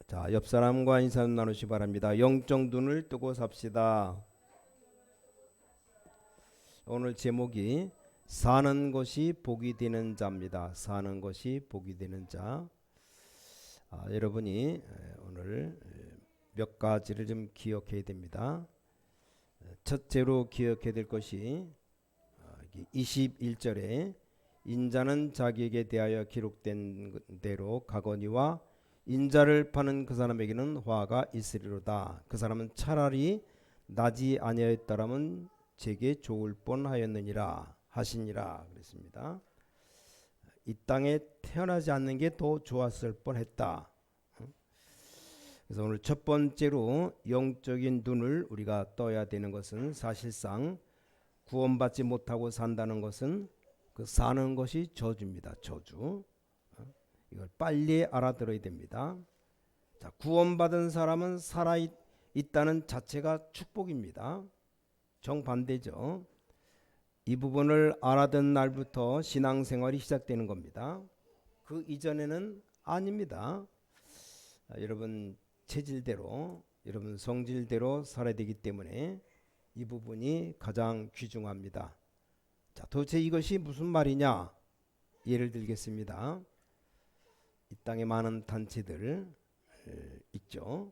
자, 옆 사람과 인사 나누시 바랍니다. 영적 눈을 뜨고 삽시다. 오늘 제목이 사는 것이 복이 되는 자입니다. 사는 것이 복이 되는 자. 여러분이 오늘 몇 가지를 좀 기억해야 됩니다. 첫째로 기억해야 될 것이 21절에 인자는 자기에게 대하여 기록된 대로 가거니와 인자를 파는 그 사람에게는 화가 있으리로다. 그 사람은 차라리 나지 아니하였더라면 제게 좋을 뻔하였느니라 하시니라 그랬습니다. 이 땅에 태어나지 않는 게 더 좋았을 뻔했다. 그래서 오늘 첫 번째로 영적인 눈을 우리가 떠야 되는 것은 사실상 구원받지 못하고 산다는 것은 그 사는 것이 저주입니다. 저주. 이걸 빨리 알아들어야 됩니다. 자, 구원받은 사람은 살아 있다는 자체가 축복입니다. 정반대죠. 이 부분을 알아듣는 날부터 신앙생활이 시작되는 겁니다. 그 이전에는 아닙니다. 여러분 체질대로, 여러분 성질대로 살아야 되기 때문에 이 부분이 가장 귀중합니다. 자, 도대체 이것이 무슨 말이냐? 예를 들겠습니다. 이 땅에 많은 단체들 있죠.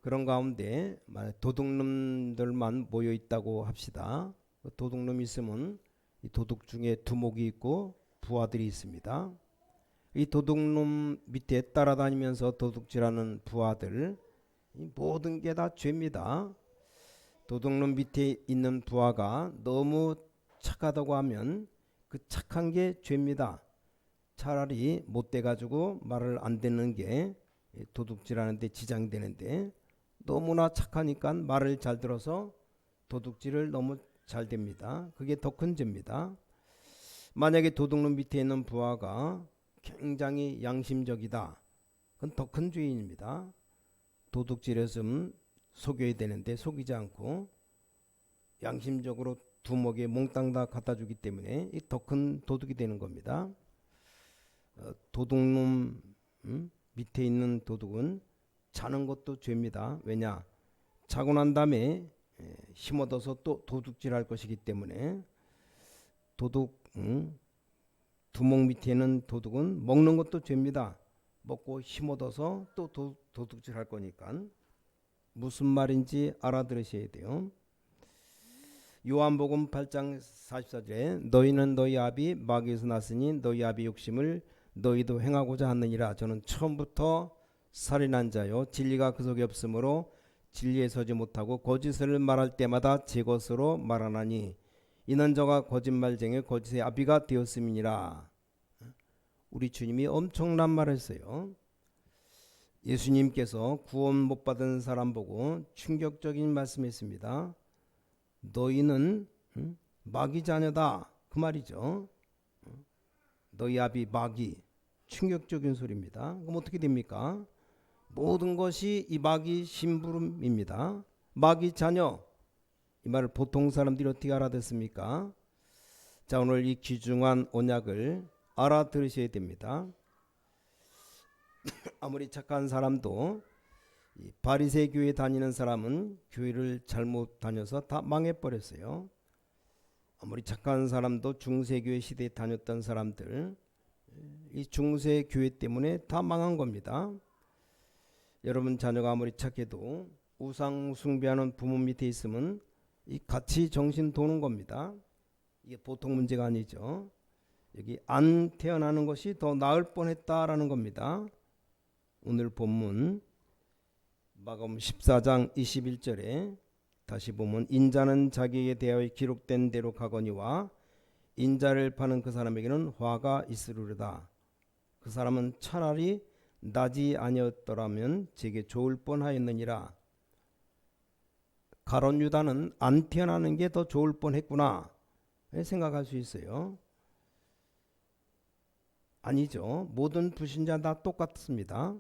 그런 가운데 도둑놈들만 모여 있다고 합시다. 도둑놈이 있으면 이 도둑 중에 두목이 있고 부하들이 있습니다. 이 도둑놈 밑에 따라다니면서 도둑질하는 부하들, 이 모든 게 다 죄입니다. 도둑놈 밑에 있는 부하가 너무 착하다고 하면 그 착한 게 죄입니다. 차라리 못돼 가지고 말을 안 듣는 게 도둑질하는데 지장이 되는데 너무나 착하니까 말을 잘 들어서 도둑질을 너무 잘 됩니다. 그게 더 큰 죄입니다. 만약에 도둑놈 밑에 있는 부하가 굉장히 양심적이다. 그건 더 큰 죄인입니다. 도둑질했으면 속여야 되는데 속이지 않고 양심적으로 두목에 몽땅 다 갖다 주기 때문에 더 큰 도둑이 되는 겁니다. 도둑놈 밑에 있는 도둑은 자는 것도 죄입니다. 왜냐? 자고 난 다음에 힘 얻어서 또 도둑질할 것이기 때문에 도둑 두목 밑에 있는 도둑은 먹는 것도 죄입니다. 먹고 힘 얻어서 또 도둑질할 거니까 무슨 말인지 알아들으셔야 돼요. 요한복음 8장 44절에 너희는 너희 아비 마귀에서 났으니 너희 아비 욕심을 너희도 행하고자 하느니라. 저는 처음부터 살인한 자요 진리가 그 속에 없으므로 진리에 서지 못하고 거짓을 말할 때마다 제 것으로 말하나니 이는 저가 거짓말쟁이 거짓의 아비가 되었음이니라. 우리 주님이 엄청난 말을 했어요. 예수님께서 구원 못 받은 사람 보고 충격적인 말씀했습니다. 너희는 마귀 자녀다 그 말이죠. 너희 아비 마귀. 충격적인 소리입니다. 그럼 어떻게 됩니까? 모든 것이 이 마귀 심부름입니다. 마귀 자녀. 이 말을 보통 사람들이 어떻게 알아듣습니까? 자, 오늘 이 귀중한 언약을 알아들으셔야 됩니다. 아무리 착한 사람도 이 바리새 교회 다니는 사람은 교회를 잘못 다녀서 다 망해버렸어요. 아무리 착한 사람도 중세교회 시대에 다녔던 사람들, 이 중세교회 때문에 다 망한 겁니다. 여러분 자녀가 아무리 착해도 우상 숭배하는 부모 밑에 있으면 이 같이 정신 도는 겁니다. 이게 보통 문제가 아니죠. 여기 안 태어나는 것이 더 나을 뻔했다라는 겁니다. 오늘 본문 마가복음 14장 21절에 다시 보면 인자는 자기에게 대하여 기록된 대로 가거니와 인자를 파는 그 사람에게는 화가 있으리로다. 그 사람은 차라리 나지 아니었더라면 제게 좋을 뻔하였느니라. 가룟 유다는 안 태어나는 게 더 좋을 뻔했구나 생각할 수 있어요. 아니죠. 모든 불신자 다 똑같습니다.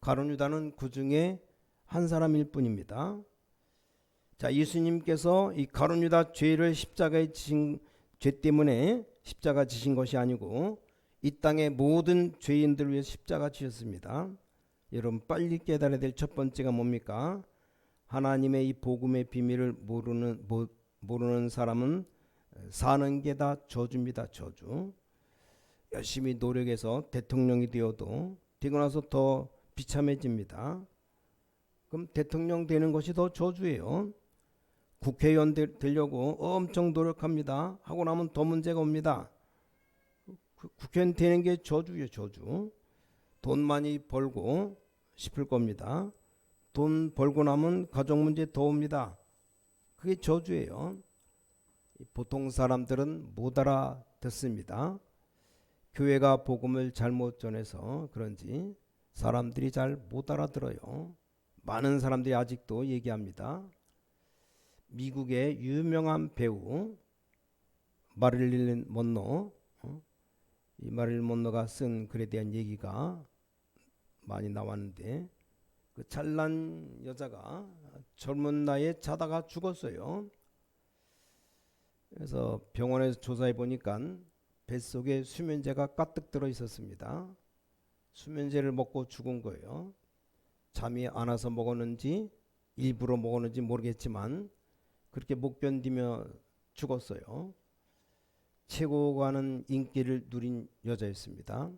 가룟 유다는 그 중에 한 사람일 뿐입니다. 자, 예수님께서 이 가룟 유다 죄를 십자가에 지신 죄 때문에 십자가 지신 것이 아니고 이 땅의 모든 죄인들을 위해 십자가 지셨습니다. 여러분 빨리 깨달아야 될 첫 번째가 뭡니까? 하나님의 이 복음의 비밀을 모르는 사람은 사는 게 다 저주입니다. 저주. 열심히 노력해서 대통령이 되어도 되고 나서 더 비참해집니다. 그럼 대통령 되는 것이 더 저주예요. 국회의원 되려고 엄청 노력합니다. 하고 나면 더 문제가 옵니다. 국회의원 되는 게 저주예요. 저주. 돈 많이 벌고 싶을 겁니다. 돈 벌고 나면 가족 문제 더 옵니다. 그게 저주예요. 보통 사람들은 못 알아듣습니다. 교회가 복음을 잘못 전해서 그런지 사람들이 잘 못 알아들어요. 많은 사람들이 아직도 얘기합니다. 미국의 유명한 배우 마릴린 먼로, 이 마릴린 먼로가 쓴 글에 대한 얘기가 많이 나왔는데, 그 잘난 여자가 젊은 나이에 자다가 죽었어요. 그래서 병원에서 조사해 보니까 뱃속에 수면제가 가득 들어 있었습니다. 수면제를 먹고 죽은 거예요. 잠이 안 와서 먹었는지 일부러 먹었는지 모르겠지만 그렇게 못 견디며 죽었어요. 최고 가는 인기를 누린 여자였습니다.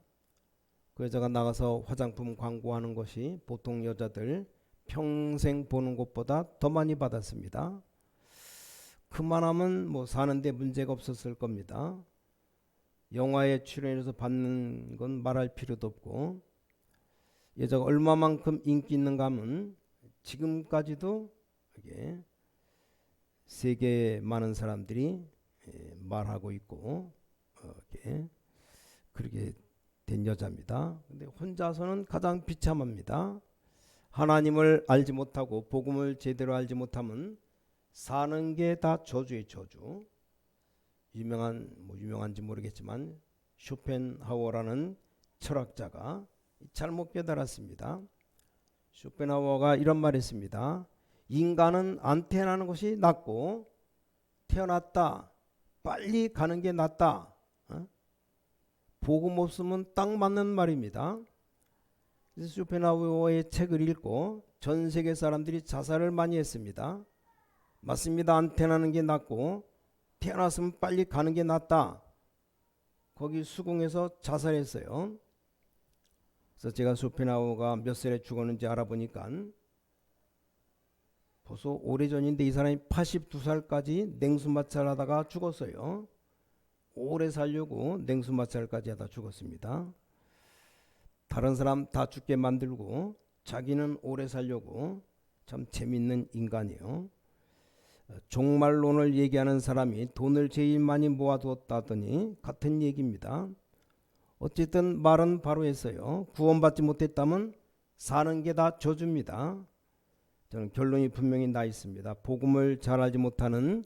그 여자가 나가서 화장품 광고하는 것이 보통 여자들 평생 보는 것보다 더 많이 받았습니다. 그만하면 뭐 사는데 문제가 없었을 겁니다. 영화에 출연해서 받는 건 말할 필요도 없고, 여자가 얼마만큼 인기 있는가 하면 지금까지도 이게 세계 많은 사람들이 말하고 있고 그렇게 된 여자입니다. 근데 혼자서는 가장 비참합니다. 하나님을 알지 못하고 복음을 제대로 알지 못하면 사는 게 다 저주의 저주. 유명한지 모르겠지만 쇼펜하우어라는 철학자가 잘못 깨달았습니다. 쇼펜하우어가 이런 말을 했습니다. 인간은 안 태어나는 것이 낫고 태어났다 빨리 가는 게 낫다. 복음 없으면 딱 맞는 말입니다. 그래서 쇼펜하우어의 책을 읽고 전 세계 사람들이 자살을 많이 했습니다. 맞습니다. 안 태어나는 게 낫고 태어났으면 빨리 가는 게 낫다. 거기 수긍해서 자살했어요. 그래서 제가 쇼펜하우어가 몇 살에 죽었는지 알아보니까 벌써 오래전인데 이 사람이 82살까지 냉수마찰 하다가 죽었어요. 오래 살려고 냉수마찰까지 하다 죽었습니다. 다른 사람 다 죽게 만들고 자기는 오래 살려고 참 재밌는 인간이에요. 종말론을 얘기하는 사람이 돈을 제일 많이 모아두었다더니 같은 얘기입니다. 어쨌든 말은 바로 했어요. 구원받지 못했다면 사는 게 다 저주입니다. 저는 결론이 분명히 나 있습니다. 복음을 잘 알지 못하는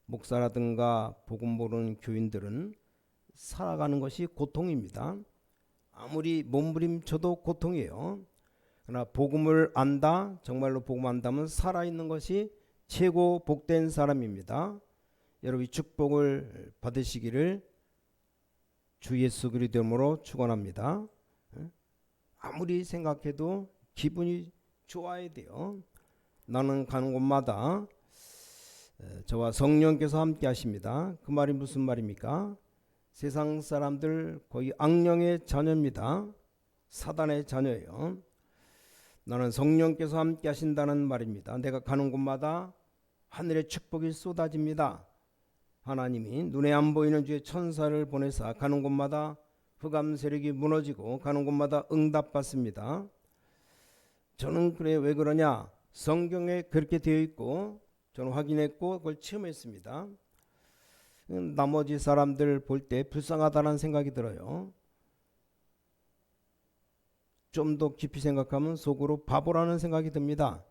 목사라든가 복음 모르는 교인들은 살아가는 것이 고통입니다. 아무리 몸부림쳐도 고통이에요. 그러나 복음을 안다, 정말로 복음 안다면 살아있는 것이 최고 복된 사람입니다. 여러분 이 축복을 받으시기를 주 예수 그리스도 이름으로 축원합니다. 아무리 생각해도 기분이 좋아야 돼요. 나는 가는 곳마다 저와 성령께서 함께 하십니다. 그 말이 무슨 말입니까? 세상 사람들 거의 악령의 자녀입니다. 사단의 자녀예요. 나는 성령께서 함께 하신다는 말입니다. 내가 가는 곳마다 하늘의 축복이 쏟아집니다. 하나님이 눈에 안 보이는 주의 천사를 보내사 가는 곳마다 흑암 세력이 무너지고 가는 곳마다 응답받습니다. 저는 그래 왜 그러냐? 성경에 그렇게 되어 있고 저는 확인했고 그걸 체험했습니다. 나머지 사람들 볼 때 불쌍하다는 생각이 들어요. 좀 더 깊이 생각하면 속으로 바보라는 생각이 듭니다.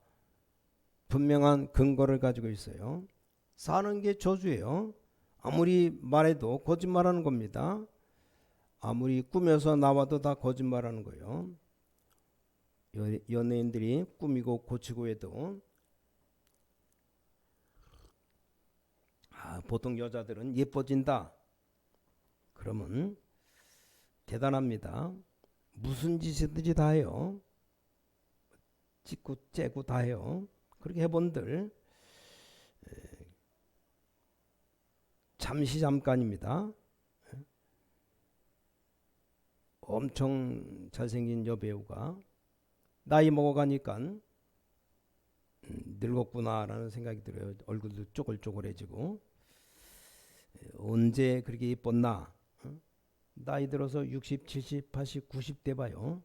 분명한 근거를 가지고 있어요. 사는 게 저주예요. 아무리 말해도 거짓말하는 겁니다. 아무리 꾸며서 나와도 다 거짓말하는 거예요. 연예인들이 꾸미고 고치고 해도 보통 여자들은 예뻐진다. 그러면 대단합니다. 무슨 짓이든지 다 해요. 찍고 째고 다 해요. 그렇게 해본들 잠시 잠깐입니다. 엄청 잘생긴 여배우가 나이 먹어가니까 늙었구나라는 생각이 들어요. 얼굴도 쪼글쪼글해지고. 언제 그렇게 예뻤나? 나이 들어서 60, 70, 80, 90대 봐요.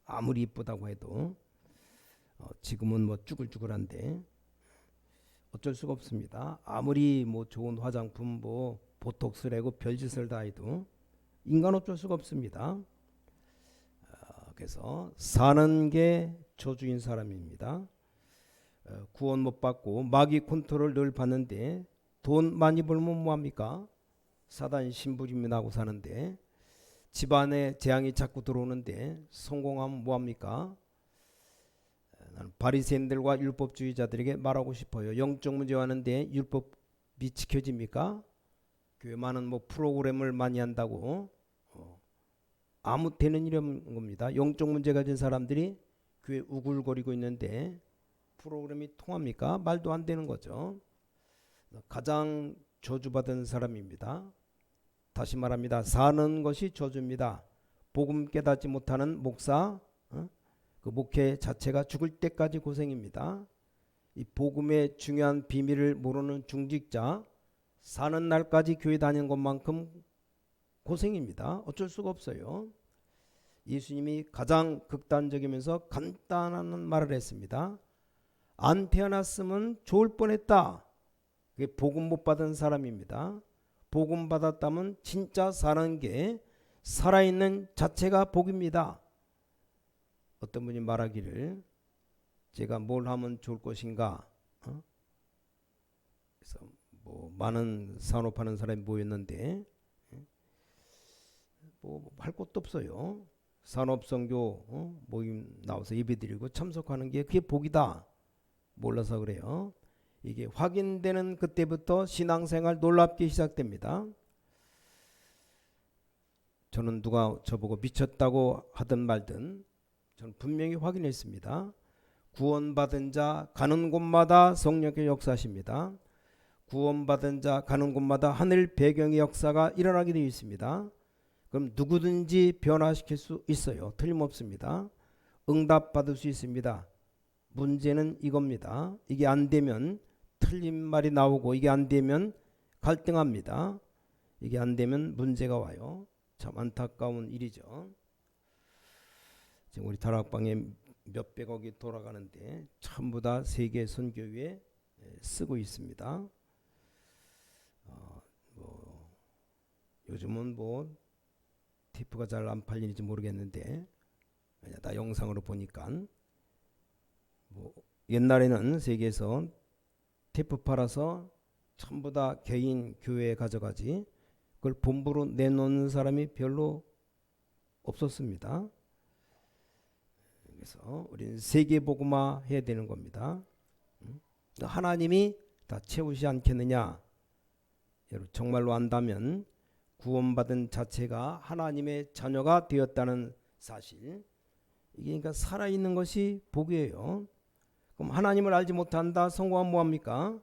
아무리 이쁘다고 해도 지금은 뭐 쭈글쭈글한데 어쩔 수가 없습니다. 아무리 뭐 좋은 화장품 뭐 보톡스를 하고 별짓을 다 해도 인간 어쩔 수가 없습니다. 그래서 사는 게 저주인 사람입니다. 구원 못 받고 마귀 컨트롤 늘 받는데 돈 많이 벌면 뭐합니까? 사단 심부름이 나고 사는데 집안에 재앙이 자꾸 들어오는데 성공하면 뭐합니까? 나는 바리새인들과 율법주의자들에게 말하고 싶어요. 영적 문제 하는데 율법이 지켜집니까? 교회 많은 뭐 프로그램을 많이 한다고 아무 되는 일이 없는 겁니다. 영적 문제 가진 사람들이 교회 우글거리고 있는데 프로그램이 통합니까? 말도 안 되는 거죠. 가장 저주받은 사람입니다. 다시 말합니다. 사는 것이 저주입니다. 복음 깨닫지 못하는 목사, 그 목회 자체가 죽을 때까지 고생입니다. 이 복음의 중요한 비밀을 모르는 중직자, 사는 날까지 교회 다니는 것만큼 고생입니다. 어쩔 수가 없어요. 예수님이 가장 극단적이면서 간단한 말을 했습니다. 안 태어났으면 좋을 뻔했다. 그게 복음 못 받은 사람입니다. 복음 받았다면 진짜 사는 게 살아있는 자체가 복입니다. 어떤 분이 말하기를 제가 뭘 하면 좋을 것인가? 그래서 뭐 많은 산업하는 사람이 모였는데 뭐 할 것도 없어요. 산업선교 모임 나와서 예배드리고 참석하는 게 그게 복이다. 몰라서 그래요. 이게 확인되는 그때부터 신앙생활 놀랍게 시작됩니다. 저는 누가 저보고 미쳤다고 하든 말든 저는 분명히 확인했습니다. 구원받은 자 가는 곳마다 성령의 역사십니다. 구원받은 자 가는 곳마다 하늘 배경의 역사가 일어나게 되어 있습니다. 그럼 누구든지 변화시킬 수 있어요. 틀림없습니다. 응답받을 수 있습니다. 문제는 이겁니다. 이게 안 되면 틀린 말이 나오고 이게 안 되면 갈등합니다. 이게 안 되면 문제가 와요. 참 안타까운 일이죠. 지금 우리 다락방에 몇백억이 돌아가는데 전부 다 세계 선교회에 쓰고 있습니다. 요즘은 뭐 테이프가 잘 안 팔리는지 모르겠는데 나 영상으로 보니까 뭐 옛날에는 세계에서 테이프 팔아서 전부 다 개인 교회에 가져가지 그걸 본부로 내놓는 사람이 별로 없었습니다. 그래서 우리는 세계복음화 해야 되는 겁니다. 하나님이 다 채우지 않겠느냐? 여러분 정말로 안다면 구원받은 자체가 하나님의 자녀가 되었다는 사실, 이게 그러니까 살아있는 것이 복이에요. 그럼 하나님을 알지 못한다. 성공하면 뭐합니까?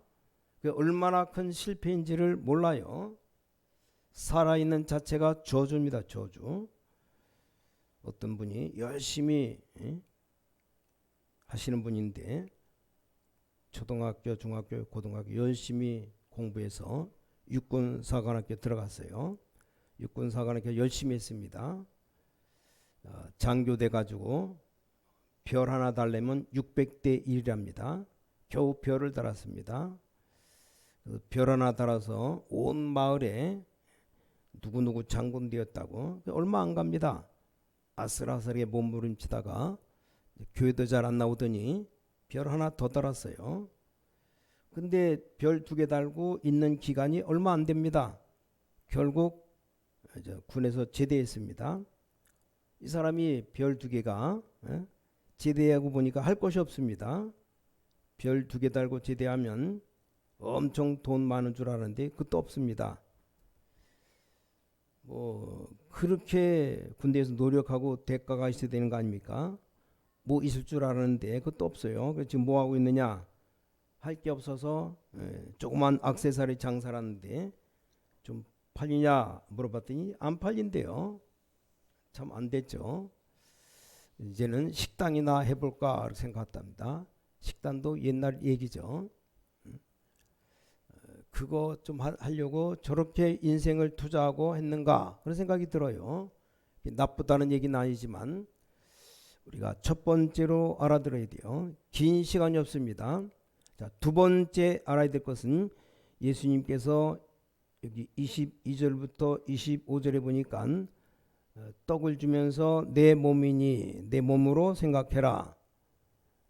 그 얼마나 큰 실패인지를 몰라요. 살아있는 자체가 저주입니다. 저주. 어떤 분이 열심히 하시는 분인데 초등학교, 중학교, 고등학교 열심히 공부해서 육군사관학교 들어갔어요. 육군사관학교 열심히 했습니다. 장교돼 가지고 별 하나 달려면 600대 1이랍니다. 겨우 별을 달았습니다. 별 하나 달아서 온 마을에 누구누구 장군 되었다고 얼마 안 갑니다. 아슬아슬하게 몸부림치다가 교회도 잘 안 나오더니 별 하나 더 달았어요. 근데 별 2개 달고 있는 기간이 얼마 안 됩니다. 결국 군에서 제대했습니다. 이 사람이 별 2개가 제대하고 보니까 할 것이 없습니다. 별 2개 달고 제대하면 엄청 돈 많은 줄 아는데 그것도 없습니다. 뭐 그렇게 군대에서 노력하고 대가가 있어야 되는 거 아닙니까? 뭐 있을 줄 알았는데 그것도 없어요. 그래서 지금 뭐 하고 있느냐? 할 게 없어서 조그만 액세서리 장사를 하는데 좀 팔리냐 물어봤더니 안 팔린대요. 참 안 됐죠. 이제는 식당이나 해볼까 생각했답니다. 식당도 옛날 얘기죠. 그거 좀 하려고 저렇게 인생을 투자하고 했는가 그런 생각이 들어요. 나쁘다는 얘기는 아니지만 우리가 첫 번째로 알아들어야 돼요. 긴 시간이 없습니다. 자, 두 번째 알아야 될 것은 예수님께서 여기 22절부터 25절에 보니까 떡을 주면서 내 몸이니 내 몸으로 생각해라.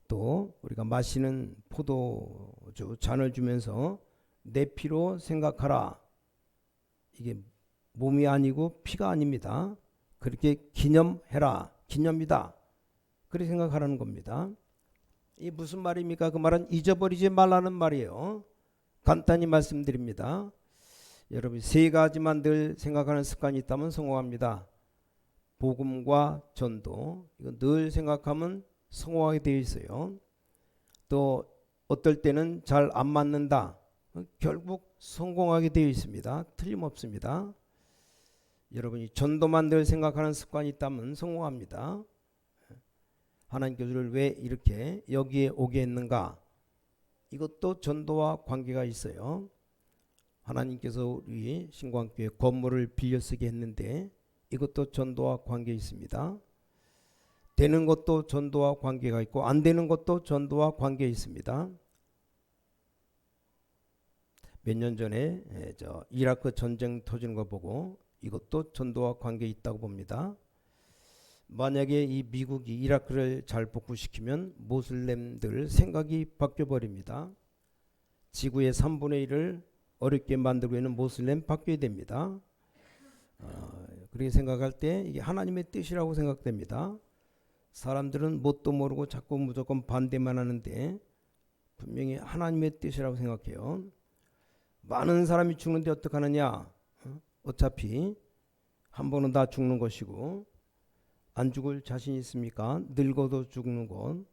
또 우리가 마시는 포도주 잔을 주면서 내 피로 생각하라. 이게 몸이 아니고 피가 아닙니다. 그렇게 기념해라. 기념이다. 그렇게 생각하라는 겁니다. 이 무슨 말입니까? 그 말은 잊어버리지 말라는 말이에요. 간단히 말씀드립니다. 여러분 세 가지만 늘 생각하는 습관이 있다면 성공합니다. 복음과 전도, 이거 늘 생각하면 성공하게 되어 있어요. 또 어떨 때는 잘 안 맞는다. 결국 성공하게 되어 있습니다. 틀림없습니다. 여러분이 전도만 늘 생각하는 습관이 있다면 성공합니다. 하나님께서 우리를 왜 이렇게 여기에 오게 했는가? 이것도 전도와 관계가 있어요. 하나님께서 우리 신광교회 건물을 빌려 쓰게 했는데 이것도 전도와 관계 있습니다. 되는 것도 전도와 관계가 있고 안 되는 것도 전도와 관계 있습니다. 몇 년 전에 이라크 전쟁 터지는 거 보고 이것도 전도와 관계 있다고 봅니다. 만약에 이 미국이 이라크를 잘 복구시키면 모슬렘들 생각이 바뀌어 버립니다. 지구의 3분의 1을 어렵게 만들고 있는 모슬렘 바뀌어야 됩니다. 그렇게 생각할 때 이게 하나님의 뜻이라고 생각됩니다. 사람들은 뭣도 모르고 자꾸 무조건 반대만 하는데 분명히 하나님의 뜻이라고 생각해요. 많은 사람이 죽는데 어떡하느냐? 어차피 한 번은 다 죽는 것이고 안 죽을 자신 있습니까? 늙어도 죽는 것.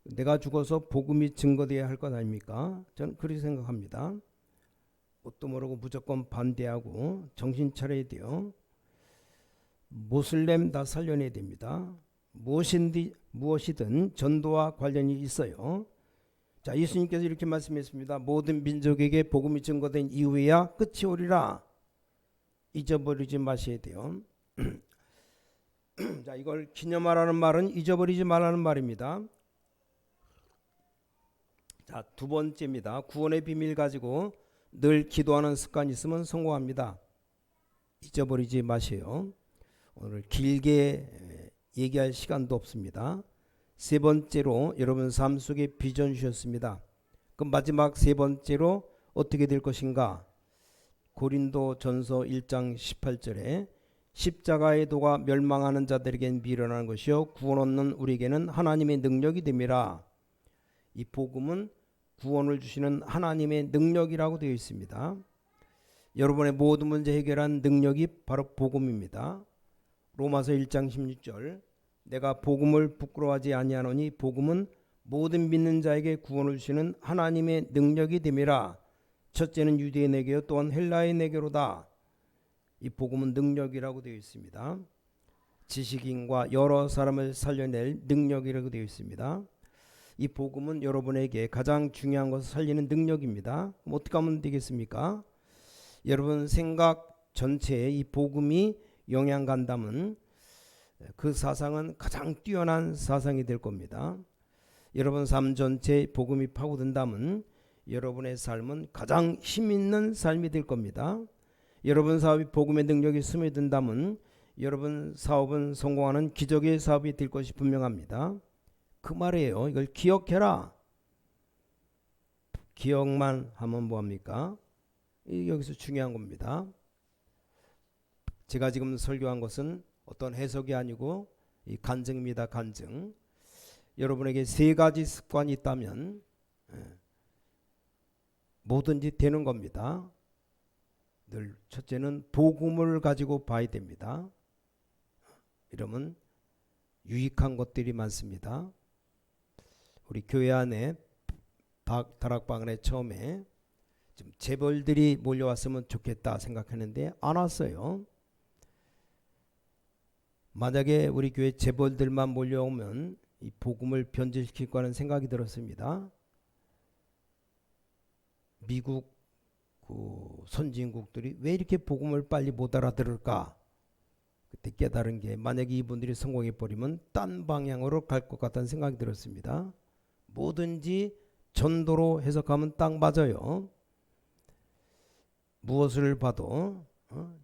내가 죽어서 복음이 증거되어야 할 것 아닙니까? 저는 그렇게 생각합니다. 뭣도 모르고 무조건 반대하고 정신 차려야 돼요. 모슬렘 다 살려내야 됩니다. 무엇이든 전도와 관련이 있어요. 자, 예수님께서 이렇게 말씀했습니다. 모든 민족에게 복음이 증거된 이후에야 끝이 오리라. 잊어버리지 마셔야 돼요. 자, 이걸 기념하라는 말은 잊어버리지 말라는 말입니다. 자, 두 번째입니다. 구원의 비밀 가지고 늘 기도하는 습관이 있으면 성공합니다. 잊어버리지 마세요. 오늘 길게 얘기할 시간도 없습니다. 세 번째로 여러분 삶 속에 비전 주셨습니다. 그럼 마지막 세 번째로 어떻게 될 것인가? 고린도 전서 1장 18절에 십자가의 도가 멸망하는 자들에겐 미련한 것이요 구원 얻는 우리에게는 하나님의 능력이 됨이라. 이 복음은 구원을 주시는 하나님의 능력이라고 되어 있습니다. 여러분의 모든 문제 해결한 능력이 바로 복음입니다. 로마서 1장 16절 내가 복음을 부끄러워하지 아니하노니 복음은 모든 믿는 자에게 구원을 주시는 하나님의 능력이 됨이라. 첫째는 유대인에게요 또한 헬라인에게로다. 이 복음은 능력이라고 되어 있습니다. 지식인과 여러 사람을 살려낼 능력이라고 되어 있습니다. 이 복음은 여러분에게 가장 중요한 것을 살리는 능력입니다. 그럼 어떻게 하면 되겠습니까? 여러분 생각 전체에 이 복음이 영향 간다면 그 사상은 가장 뛰어난 사상이 될 겁니다. 여러분 삶 전체에 복음이 파고든다면 여러분의 삶은 가장 힘있는 삶이 될 겁니다. 여러분 사업이 복음의 능력이 스며든다면 여러분 사업은 성공하는 기적의 사업이 될 것이 분명합니다. 그 말이에요. 이걸 기억해라. 기억만 하면 뭐합니까? 여기서 중요한 겁니다. 제가 지금 설교한 것은 어떤 해석이 아니고 이 간증입니다. 간증. 여러분에게 세 가지 습관이 있다면 뭐든지 되는 겁니다. 늘 첫째는 복음을 가지고 봐야 됩니다. 이러면 유익한 것들이 많습니다. 우리 교회 안에 다락방 안에 처음에 좀 재벌들이 몰려왔으면 좋겠다 생각했는데 안 왔어요. 만약에 우리 교회 재벌들만 몰려오면 이 복음을 변질시킬 거라는 생각이 들었습니다. 미국 선진국들이 왜 이렇게 복음을 빨리 못 알아들을까? 그때 깨달은 게 만약에 이분들이 성공해 버리면 딴 방향으로 갈 것 같다는 생각이 들었습니다. 뭐든지 전도로 해석하면 딱 맞아요. 무엇을 봐도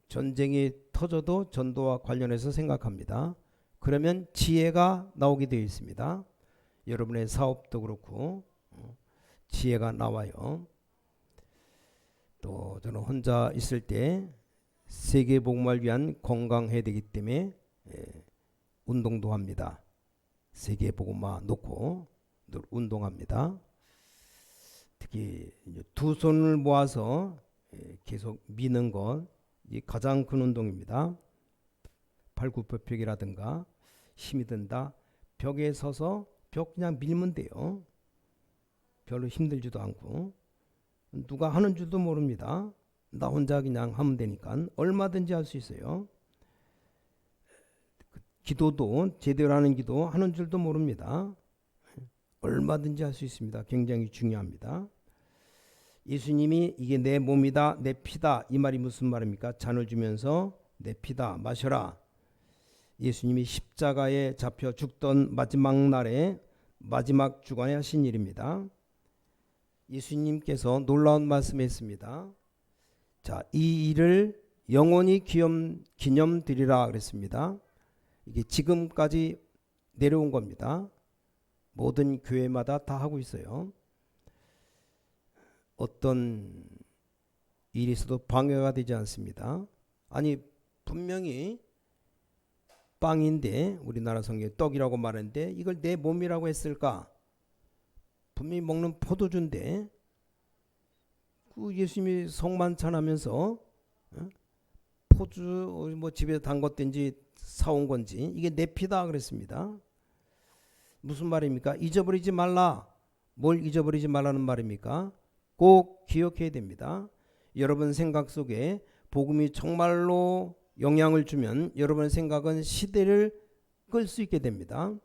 전쟁이 터져도 전도와 관련해서 생각합니다. 그러면 지혜가 나오게 되어 있습니다. 여러분의 사업도 그렇고 지혜가 나와요. 또 저는 혼자 있을 때 세계 복음을 위한 건강해야 되기 때문에 운동도 합니다. 세계 복음화 놓고 늘 운동합니다. 특히 두 손을 모아서 계속 미는 것, 이 가장 큰 운동입니다. 팔굽혀펴기라든가 힘이 든다. 벽에 서서 벽 그냥 밀면 돼요. 별로 힘들지도 않고 누가 하는 줄도 모릅니다. 나 혼자 그냥 하면 되니까 얼마든지 할 수 있어요. 기도도 제대로 하는 기도 하는 줄도 모릅니다. 얼마든지 할 수 있습니다. 굉장히 중요합니다. 예수님이 이게 내 몸이다 내 피다 이 말이 무슨 말입니까? 잔을 주면서 내 피다 마셔라. 예수님이 십자가에 잡혀 죽던 마지막 날에 마지막 주간에 하신 일입니다. 예수님께서 놀라운 말씀했습니다. 자, 이 일을 영원히 기념드리라 그랬습니다. 이게 지금까지 내려온 겁니다. 모든 교회마다 다 하고 있어요. 어떤 일이 있어도 방해가 되지 않습니다. 아니 분명히 빵인데 우리나라 성경에 떡이라고 말하는데 이걸 내 몸이라고 했을까? 분명히 먹는 포도주인데 그 예수님이 성만찬하면서 포주 뭐 집에 담궜든지 사온 건지 이게 내 피다 그랬습니다. 무슨 말입니까? 잊어버리지 말라. 뭘 잊어버리지 말라는 말입니까? 꼭 기억해야 됩니다. 여러분 생각 속에 복음이 정말로 영향을 주면 여러분의 생각은 시대를 끌 수 있게 됩니다.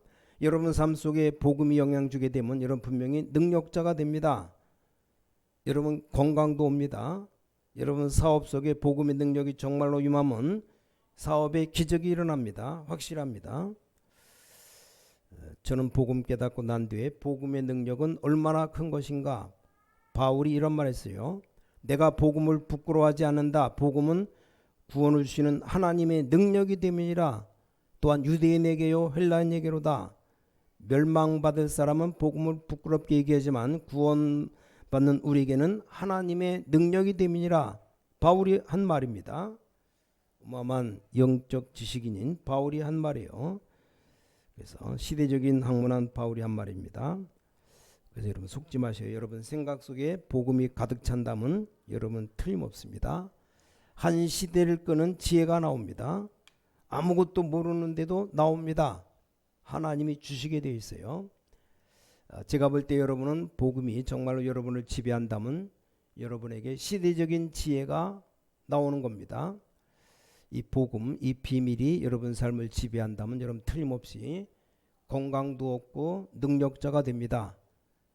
여러분 삶 속에 복음이 영향 주게 되면 여러분 분명히 능력자가 됩니다. 여러분 건강도 옵니다. 여러분 사업 속에 복음의 능력이 정말로 임하면 사업에 기적이 일어납니다. 확실합니다. 저는 복음 깨닫고 난 뒤에 복음의 능력은 얼마나 큰 것인가. 바울이 이런 말 했어요. 내가 복음을 부끄러워하지 않는다. 복음은 구원을 주시는 하나님의 능력이 됨이니라. 또한 유대인에게요 헬라인에게로다. 멸망받을 사람은 복음을 부끄럽게 얘기하지만 구원받는 우리에게는 하나님의 능력이 됨이니라. 바울이 한 말입니다. 어마어마한 영적 지식인인 바울이 한 말이에요. 그래서 시대적인 학문한 바울이 한 말입니다. 그래서 여러분 속지 마세요. 여러분 생각 속에 복음이 가득 찬다면 여러분 틀림없습니다. 한 시대를 끄는 지혜가 나옵니다. 아무것도 모르는데도 나옵니다. 하나님이 주시게 되어 있어요. 제가 볼 때 여러분은 복음이 정말로 여러분을 지배한다면 여러분에게 시대적인 지혜가 나오는 겁니다. 이 복음, 이 비밀이 여러분 삶을 지배한다면 여러분 틀림없이 건강도 얻고 능력자가 됩니다.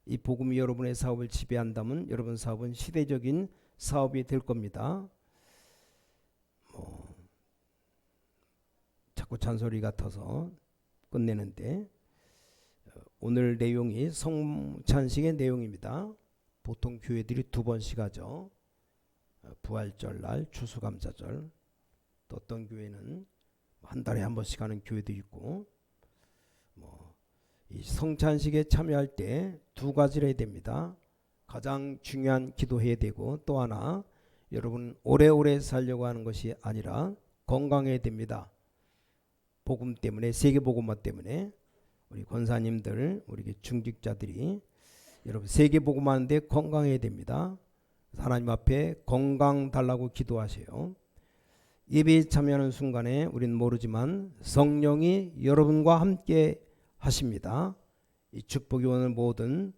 이 복음이 여러분의 사업을 지배한다면 여러분 사업은 시대적인 사업이 될 겁니다. 자꾸 잔소리 같아서 끝내는데 오늘 내용이 성찬식의 내용입니다. 보통 교회들이 2번씩 하죠. 부활절 날, 추수감사절. 또 어떤 교회는 한 달에 한 번씩 하는 교회도 있고 이 성찬식에 참여할 때 2가지를 해야 됩니다. 가장 중요한 기도해야 되고 또 하나 여러분 오래오래 살려고 하는 것이 아니라 건강해야 됩니다. 복음 때문에 세계복음화 때문에 우리 권사님들 우리 중직자들이 여러분 세계복음화 하는데 건강해야 됩니다. 하나님 앞에 건강 달라고 기도하세요. 예배에 참여하는 순간에 우리는 모르지만 성령이 여러분과 함께 하십니다. 이 축복이 오늘 모든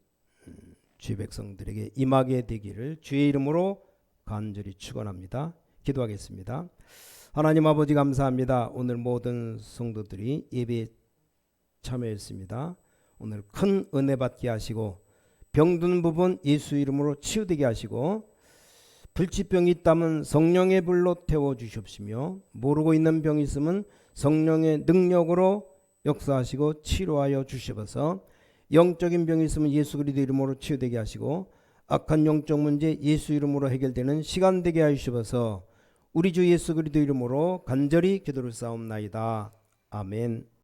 주의 백성들에게 임하게 되기를 주의 이름으로 간절히 축원합니다. 기도하겠습니다. 하나님 아버지 감사합니다. 오늘 모든 성도들이 예배에 참여했습니다. 오늘 큰 은혜 받게 하시고 병든 부분 예수 이름으로 치유되게 하시고 불치병이 있다면 성령의 불로 태워주시옵시며 모르고 있는 병이 있으면 성령의 능력으로 역사하시고 치료하여 주시옵소서. 영적인 병이 있으면 예수 그리스도 이름으로 치유되게 하시고 악한 영적 문제 예수 이름으로 해결되는 시간 되게 하시옵소서. 우리 주 예수 그리스도 이름으로 간절히 기도를 쌓옵나이다. 아멘.